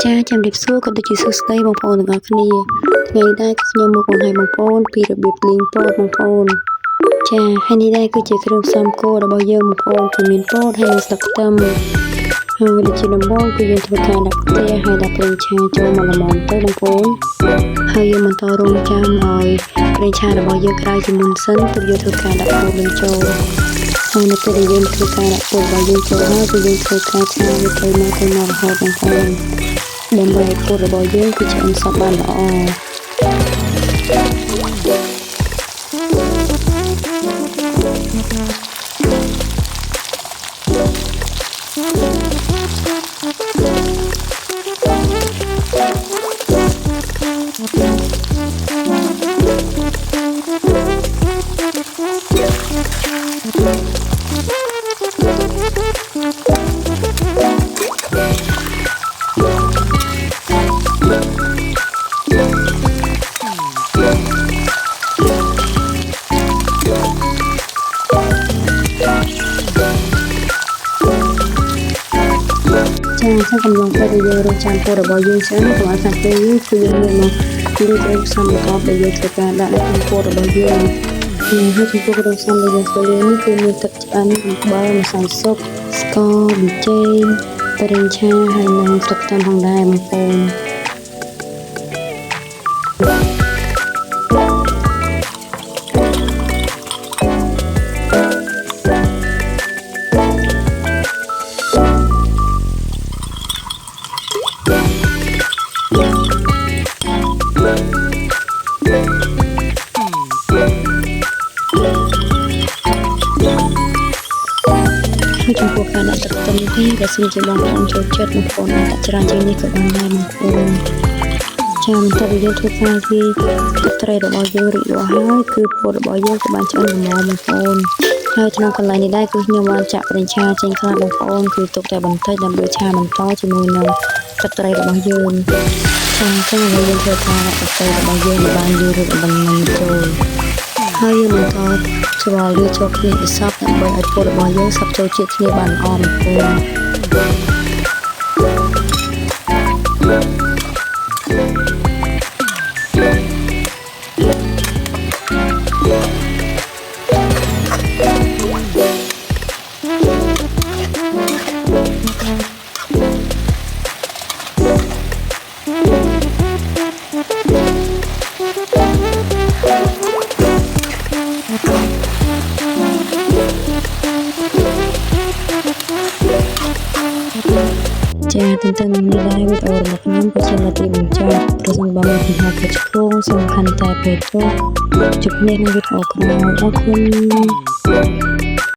ចាចាំរៀបសួរក៏ដូចជាសួស្តីបងប្អូនទាំងអស់គ្នាថ្ងៃនេះដែរខ្ញុំមកបង្ហាញបងប្អូនពីរបៀបលេងពោតបងប្អូនចាហើយនេះដែរគឺជាគ្រឿងផ្សំគោលរបស់យើងបងប្អូនគឺមានពោតហើយនិងស្លឹកខ្ទឹមហើយដូចជាដំបូងគឺយើងធ្វើការដាក់ខ្ទះហើយដាក់ប្រេងឆាចូលមកល្មមទៅបងប្អូនហើយយើងបន្តរង់ចាំឲ្យប្រេងឆារបស់យើងក្ដៅជាមុនសិនទើបយើងធ្វើការដាក់ពោតនឹងចូលហើយនៅពេលដែលយើងធ្វើការដាក់ពោតរបស់យើងចូលហើយគឺយើងធ្វើការឆាវាទៅមករហូតបងប្អូនដើម្បីឲ្យពោតរបស់យើងគឺឆ្អិនសព្វបានល្អចាកំឡុងពេលដែលយើងរកចាំពោតរបស់យើងឆ្អិនកុំឲ្យសាច់ពេលគឺយើងងាកមកគ្រឿងផ្សំប្រកបដែលយើងត្រូវការដាក់នៅក្នុងពោតរបស់យើងហើយចំពោះគ្រឿងផ្សំដែលយើងធ្វើនេះគឺមានទឹកឆ្អិនអំបិលម្សៅស៊ុបស្ករប៊ីចេងប្រេងឆាហើយនិងស្លឹកខ្ទឹមផងដែរបងប្អូនចំពោះការដាក់ទឹកខ្ទឹមនេះបើសិនជាបងប្អូនចូលចិត្តបងប្អូនអាចដាក់ច្រើនជាងនេះក៏បានដែរបងប្អូនចាំតើយើងធ្វើការវាទឹកត្រីរបស់យើងរួចរាល់ហើយគឺពោតរបស់យើងក៏បានឆ្អិនល្មមបងប្អូនហើយក្នុងកន្លែងនេះដែរគឺខ្ញុំបានចាក់ប្រេងឆាចេញខ្លះបងប្អូនគឺទុកតែបន្តិចដើម្បីឆាបន្តជាមួយនឹងទឹកត្រីរបស់យើងចាំចឹងយើងធ្វើការដាក់ទឹកត្រីរបស់យើងបានយូររួចដំណឹងចូលហើយយើងបន្តច្រវាល់វាចូលគ្នាឲ្យសព្វដើម្បីឲ្យពោតរបស់យើងសព្វចូលជាតិគ្នាបានល្អបងប្អូនចាទន្ទឹមនឹងនេះដែរវីដេអូរបស់ខ្ញុំគឺជានាទីបញ្ចប់ប្រសិនបើមានបញ្ហាប្រឈមសំខាន់តែពេលព្រឹកជួបគ្នានៅវីដេអូក្រោយអរគុណ